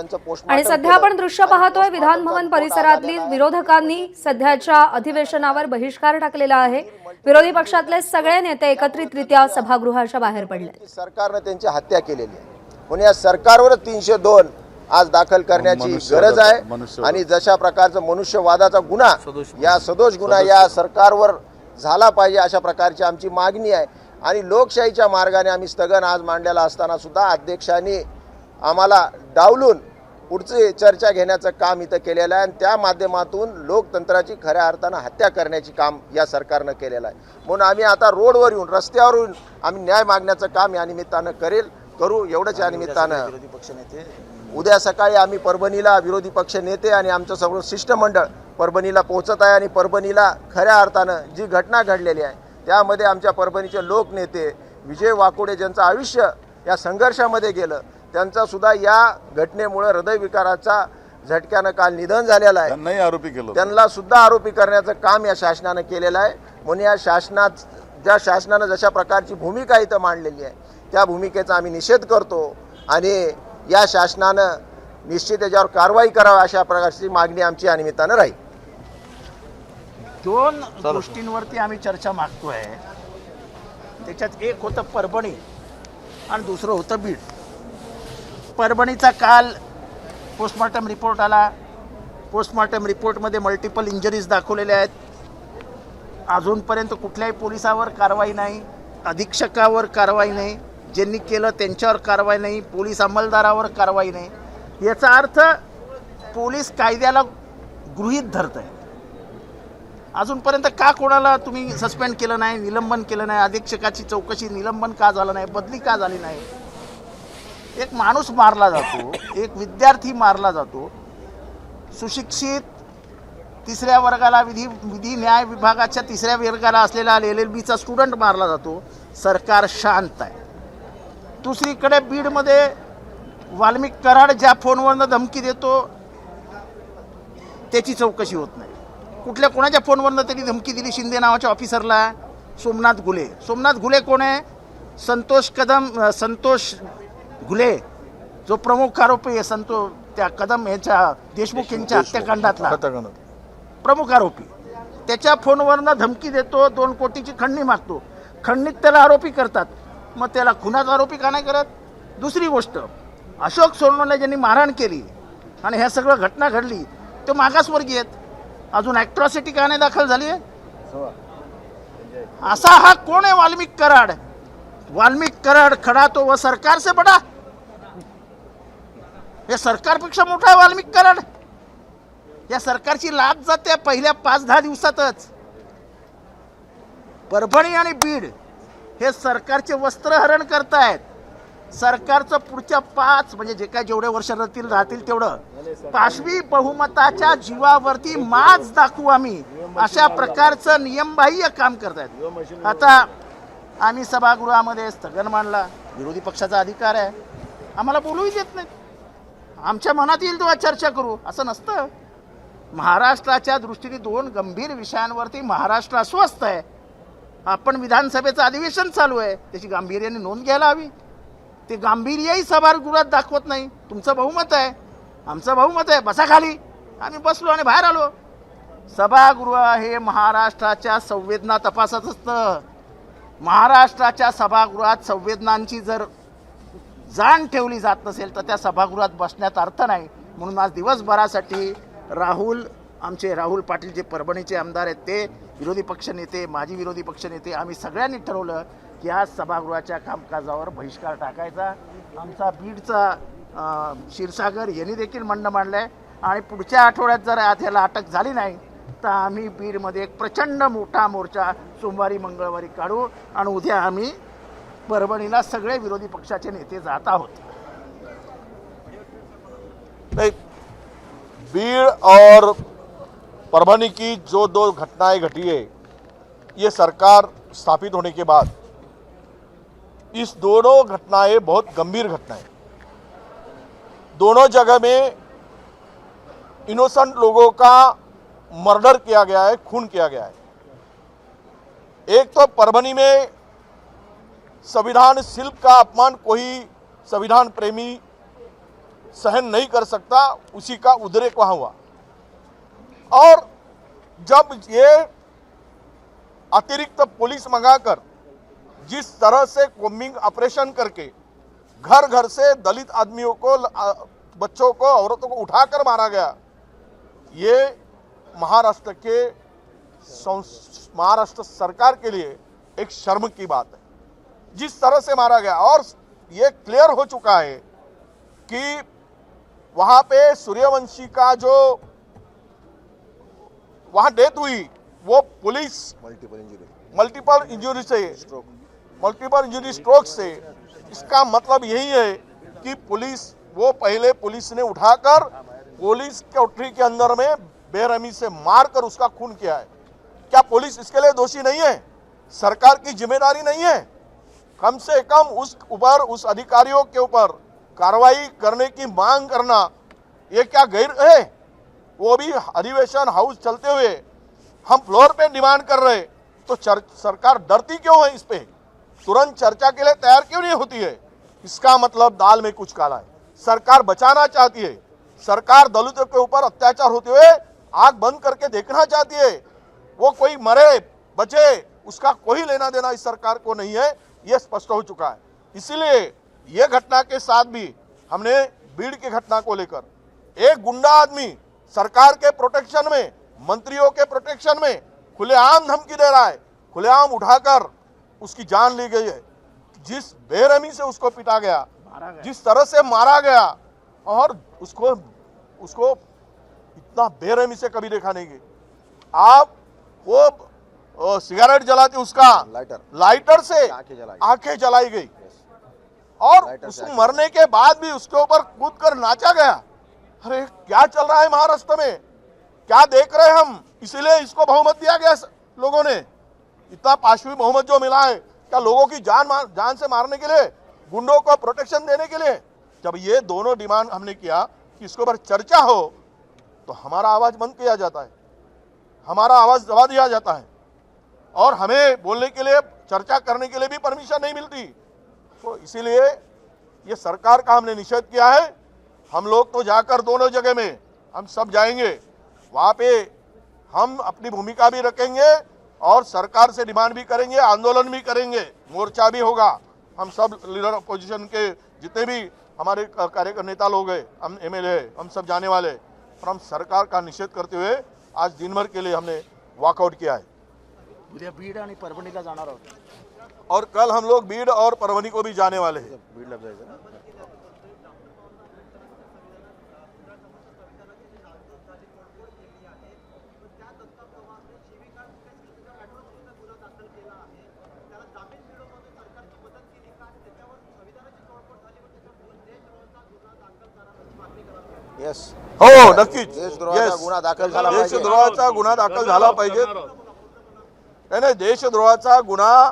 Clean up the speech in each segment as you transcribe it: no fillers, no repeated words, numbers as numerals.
त्यांचं आणि पोस्टमॉर्टम सध्या आपण दृश्य पाहतोय विधान भवन परिसरातली विरोधकांनी सध्याच्या अधिवेशनावर बहिष्कार टाकलेला आहे। विरोधी पक्षातले सगळे नेते एकत्रितरित्या सभागृहाच्या बाहेर पडले। सरकारने त्यांची हत्या केलेली आहे म्हणून या सरकारवर 302 आज दाखल करण्याची गरज आहे आणि जशा प्रकारचा मनुष्यवादाचा गुन्हा या सदोष गुन्हा या सरकारवर झाला पाहिजे अशा प्रकारची आमची मागणी आहे। आणि लोकशाहीच्या मार्गाने आम्ही स्थगन आज मांडलेला असताना सुद्धा अध्यक्षांनी आम्हाला डावलून पुढची चर्चा घेण्याचं काम इथं केलेलं आहे आणि त्या माध्यमातून लोकतंत्राची खऱ्या अर्थानं हत्या करण्याची काम या सरकारनं केलेलं आहे। म्हणून आम्ही आता रोडवर येऊन रस्त्यावर येऊन आम्ही न्याय मागण्याचं काम या निमित्तानं करू एवढंच या निमित्तानं विरोधी पक्षनेते उद्या सकाळी आम्ही परभणीला विरोधी पक्ष नेते आणि आमचं सर्व शिष्टमंडळ परभणीला पोहोचत आहे आणि परभणीला खऱ्या अर्थानं जी घटना घडलेली आहे त्यामध्ये आमच्या परभणीचे लोकनेते विजय वाकोडे ज्यांचं आयुष्य या संघर्षामध्ये गेलं त्यांचा सुद्धा या घटनेमुळे हृदयविकाराचा झटक्यानं काल निधन झालेलं आहे। त्यांनाही आरोपी केलं, त्यांना सुद्धा आरोपी करण्याचं काम या शासनानं केलेलं आहे। म्हणून या शासनानं जशा प्रकारची भूमिका इथं मांडलेली आहे त्या भूमिकेचा आम्ही निषेध करतो आणि या शासनानं निश्चित त्याच्यावर कारवाई करावी अशा प्रकारची मागणी आमची या निमित्तानं राहील। दोन गोष्टींवरती आम्ही चर्चा मागतोय। त्याच्यात एक होतं परभणी आणि दुसरं होतं बीड। परभणीचा काल पोस्टमॉर्टम रिपोर्ट आला। पोस्टमॉर्टम रिपोर्टमध्ये मल्टिपल इंजरीज दाखवलेल्या आहेत। अजूनपर्यंत कुठल्याही पोलिसावर कारवाई नाही, अधीक्षकावर कारवाई नाही, ज्यांनी केलं त्यांच्यावर कारवाई नाही, पोलीस अंमलदारावर कारवाई नाही। याचा अर्थ पोलीस कायद्याला गृहीत धरत आहे। अजूनपर्यंत का कोणाला तुम्ही सस्पेंड केलं नाही, निलंबन केलं नाही, अधीक्षकाची चौकशी निलंबन का झालं नाही, बदली का झाली नाही? एक माणूस मारला जातो, एक विद्यार्थी मारला जातो, सुशिक्षित तिसऱ्या वर्गाला विधी न्याय विभागाच्या तिसऱ्या वर्गाला असलेला LLBचा स्टुडंट मारला जातो, सरकार शांत आहे। दुसरीकडे बीडमध्ये वाल्मिक कराड ज्या फोनवरनं धमकी देतो त्याची चौकशी होत नाही। कोणाच्या फोनवरनं त्यांनी धमकी दिली शिंदे नावाच्या ऑफिसरला? सोमनाथ घुले कोण आहे? संतोष घुले जो प्रमुख आरोपी आहे त्या कदम याच्या देशमुख यांच्या हत्याकांडातला प्रमुख आरोपी, त्याच्या फोनवरनं धमकी देतो, 2 कोटीची खंडणी मागतो, खंडणीत त्याला आरोपी करतात, मग त्याला खुनाचा आरोपी का नाही करत? दुसरी गोष्ट, अशोक सोनवणे ज्यांनी मारहाण केली आणि ह्या सगळं घटना घडली तो मागासवर्गीय आहेत, अजून ॲट्रॉसिटी का नाही दाखल झाली आहे? असा हा कोण आहे वाल्मिक कराड खडा तो व सरकार से बडा, या सरकारपेक्षा मोठा आहे वाल्मिक कराड। या सरकारची लाच जाते पहिल्या 5-10 दिवसातच। परभणी आणि बीड हे सरकारचे वस्त्रहरण करतायत। सरकारचं पुढच्या 5 म्हणजे जे काय जेवढे वर्ष राहतील तेवढं 5वी बहुमताच्या जीवावरती माज दाखवू आम्ही अशा प्रकारचं नियमबाह्य काम करतायत। आता आम्ही सभागृहामध्ये स्थगन मांडला, विरोधी पक्षाचा अधिकार आहे, आम्हाला बोलूही देत नाहीत। आमच्या मनात येईल तेव्हा चर्चा करू असं नसतं। महाराष्ट्राच्या दृष्टीने 2 गंभीर विषयांवरती महाराष्ट्र अस्वस्थ आहे। आपण विधानसभेचं अधिवेशन चालू आहे, त्याची गांभीर्याने नोंद घ्यायला हवी। ते गांभीर्यही सभागृहात दाखवत नाही। तुमचं बहुमत आहे, आमचं बहुमत आहे, बसा खाली। आम्ही बसलो आणि बाहेर आलो। सभागृह हे महाराष्ट्राच्या संवेदना तपासत असतं। महाराष्ट्राच्या सभागृहात संवेदनांची जर जाण ठेवली जात नसेल तर त्या सभागृहात बसण्यात अर्थ नाही। म्हणून आज दिवसभरासाठी आमचे राहुल पाटील जे परभणीचे आमदार आहेत, ते विरोधी पक्षनेते, माजी विरोधी पक्षनेते, आम्ही सगळ्यांनी ठरवलं की आज सभागृहाच्या कामकाजावर बहिष्कार टाकायचा। आमचा बीडचा क्षीरसागर यांनी देखील म्हणणं मांडलं आहे आणि पुढच्या आठवड्यात जर याला अटक झाली नाही तर आम्ही बीडमध्ये एक प्रचंड मोठा मोर्चा सोमवारी मंगळवारी काढू आणि उद्या आम्ही परभणीला सगळे विरोधी पक्षाचे नेते जात आहोत। नहीं, बीड़ और परभणी की जो 2 घटनाएं घटी है, ये सरकार स्थापित होने के बाद इस दोनों घटनाएं बहुत गंभीर घटनाएं, दोनों जगह में इनोसेंट लोगों का मर्डर किया गया है, खून किया गया है। एक तो परभणी में संविधान शिल्प का अपमान कोई संविधान प्रेमी सहन नहीं कर सकता, उसी का उद्रेक वहां हुआ। और जब ये अतिरिक्त पुलिस मंगाकर जिस तरह से कॉम्बिंग ऑपरेशन करके घर घर से दलित आदमियों को, बच्चों को, औरतों को उठाकर मारा गया, ये महाराष्ट्र सरकार के लिए एक शर्म की बात है। जिस तरह से मारा गया, और ये क्लियर हो चुका है कि वहां पे सूर्यवंशी का जो वहां डेथ हुई वो पुलिस मल्टीपल इंजरी स्ट्रोक से, इसका मतलब यही है कि पहले पुलिस ने उठाकर पुलिस कोठरी के अंदर में बेरहमी से मारकर उसका खून किया है। क्या पुलिस इसके लिए दोषी नहीं है? सरकार की जिम्मेदारी नहीं है? कम से कम उस अधिकारियों के ऊपर कार्रवाई करने की मांग करना ये क्या गैर है? वो भी अधिवेशन हाउस चलते हुए हम फ्लोर पे डिमांड कर रहे, तो सरकार डरती क्यों है? इस पे तुरंत चर्चा के लिए तैयार क्यों नहीं होती है? इसका मतलब दाल में कुछ काला है। सरकार बचाना चाहती है, सरकार दलितों के ऊपर अत्याचार होते हुए आंख बंद करके देखना चाहती है। वो कोई मरे बचे उसका कोई लेना देना इस सरकार को नहीं है, यह स्पष्ट हो चुका है। इसीलिए यह घटना के साथ भी हमने भीड़ की घटना को लेकर, एक गुंडा आदमी सरकार के प्रोटेक्शन में, मंत्रियों के प्रोटेक्शन में खुलेआम धमकी दे रहा है, खुलेआम उठाकर उसकी जान ली गई है। जिस बेरहमी से उसको पीटा गया, जिस तरह से मारा गया, और उसको इतना बेरहमी से कभी देखा नहीं गया। आप वो सिगरेट जलाते उसका लाइटर से आंखें जलाई गई, और उसको मरने के बाद भी उसके ऊपर कूद कर नाचा गया। अरे क्या चल रहा है महाराष्ट्र में? क्या देख रहे हैं हम? इसीलिए इसको बहुमत दिया गया लोगों ने, इतना पांचवी बहुमत जो मिला है। क्या लोगों की जान से मारने के लिए, गुंडों को प्रोटेक्शन देने के लिए? जब ये दोनों डिमांड हमने किया कि इसके ऊपर चर्चा हो, तो हमारा आवाज बंद किया जाता है, हमारा आवाज दबा दिया जाता है, और हमें बोलने के लिए, चर्चा करने के लिए भी परमिशन नहीं मिलती। तो इसीलिए ये सरकार का हमने निषेध किया है। हम लोग तो जाकर दोनों जगह में हम सब जाएंगे, वहाँ पे हम अपनी भूमिका भी रखेंगे और सरकार से डिमांड भी करेंगे, आंदोलन भी करेंगे, मोर्चा भी होगा। हम सब लीडर अपोजिशन के जितने भी हमारे कार्यकर्ता नेता लोग हैं, हम एमएलए, हम सब जाने वाले, और हम सरकार का निषेध करते हुए आज दिन भर के लिए हमने वॉकआउट किया है। उद्या बीड आणि परभणीला जाणार आहोत, और कल हम लोग बीड और परभणी को भी जाने वाले हैं। येस, हो नक्कीच, देशद्रोहाचा गुन्हा दाखल झाला पाहिजे. देशद्रोहाचा गुन्हा दाखल झाला पाहिजे. नाही, देशद्रोहाचा गुन्हा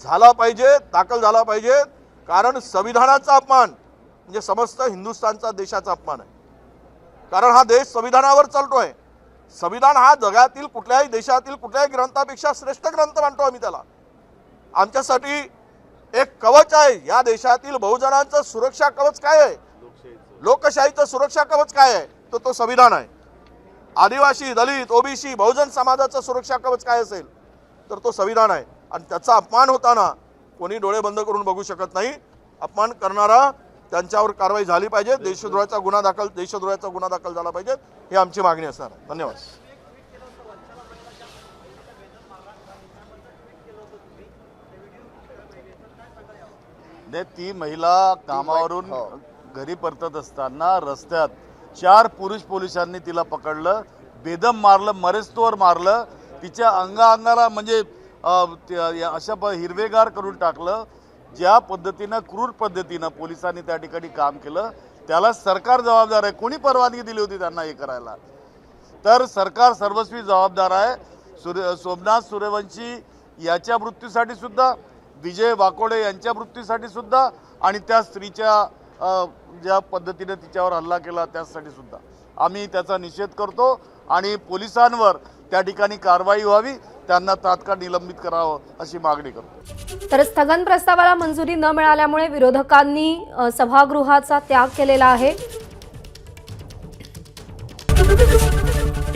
झाला पाहिजे, दाखल झाला पाहिजे. कारण संविधानाचा अपमान म्हणजे समस्त हिंदुस्थानचा देशाचा अपमान आहे. कारण हा देश संविधानावर चालतोय. संविधान हा जगातील कुठल्याही देशातील कुठल्याही ग्रंथापेक्षा श्रेष्ठ ग्रंथ मानतो आम्ही त्याला. आमच्यासाठी एक कवच आहे. या देशातील बहुजनांचं सुरक्षा कवच काय आहे? लोकशाहीचं सुरक्षा कवच काय आहे? तो संविधान आहे. आदिवासी, दलित, ओबीसी, बहुजन समाजाचं सुरक्षा कवच काय असेल तर तो संविधान आहे. आणि त्याचा अपमान होताना कोणी डोळे बंद करून बघू शकत नाही. अपमान करणारा त्यांच्यावर कारवाई झाली पाहिजे. देशद्रोहाचा गुन्हा दाखल झाला पाहिजे, ही आमची मागणी असणार आहे. धन्यवाद. ती महिला कामावरून घरी परतत असताना रस्त्यात 4 पुरुष पोलिसांनी तिला पकडलं, बेदम मारलं, मरेस्तोवर मारलं. तिच्या अंगाला म्हणजे अशा हिरवेगार करून टाकलं. ज्या पद्धतीनं, क्रूर पद्धतीनं पोलिसांनी त्या ठिकाणी काम केलं, त्याला सरकार जबाबदार आहे. कोणी परवानगी दिली होती त्यांना हे करायला? तर सरकार सर्वस्वी जबाबदार आहे. सोमनाथ सूर्यवंशी याच्या मृत्यूसाठी सुद्धा, विजय वाकोडे यांच्या मृत्यूसाठी सुद्धा, आणि त्या स्त्रीच्या ज्या पद्धतीने तिच्यावर हल्ला केला त्यासाठी सुद्धा आम्ही त्याचा निषेध करतो. आणि पोलिसांवर त्या ठिकाणी कारवाई व्हावी, त्यांना तात्काळ निलंबित करावं अशी मागणी करतो. तर स्थगन प्रस्तावाला मंजुरी न मिळाल्यामुळे विरोधकांनी सभागृहाचा त्याग केलेला आहे.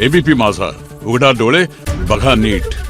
एबीपी माझा, उघडा डोळे बघा नीट.